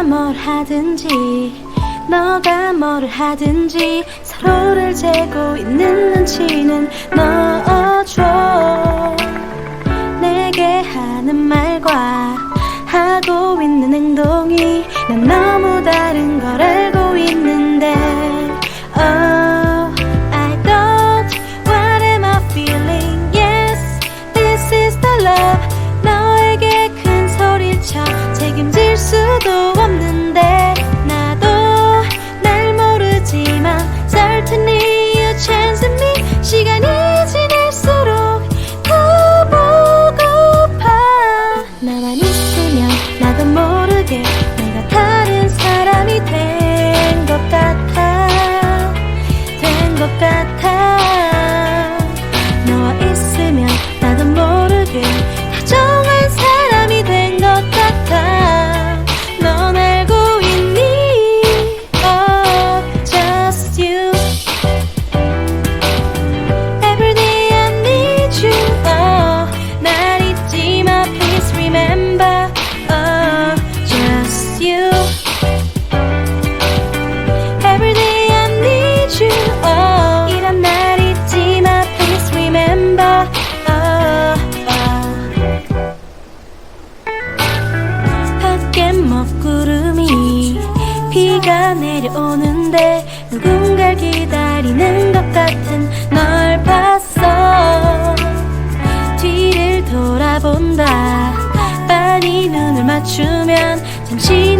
뭘 하든지 너가 뭐를 하든지 서로를 재고 있는 눈치는 넣어줘. 내게 하는 말과 하고 있는 행동이 난 너무 다른 걸 알고 있는데 Oh, I don't. What am I feeling? Yes, this is the love. 너에게 큰 소리를 쳐 책임질 수도 없는데 나도 날 모르지만 Certainly you chance me. 시간이 지날수록 더 보고파. 나만 있으면 나도 모르게 내가 다른 사람이 된 것 같아. 된 것 같아. 너와 있으면 나도 모르게 다정한 사람이 된 것 같아. 넌 알고 있니? Oh, just you. Every day I need you. Oh, 날 잊지 마, please remember. Oh, just you. Every day I need you. Oh, 이런 비가 내려오는데 누군가를 기다리는 것 같은 널 봤어. 뒤를 돌아본다. 빨리 눈을 맞추면 잠시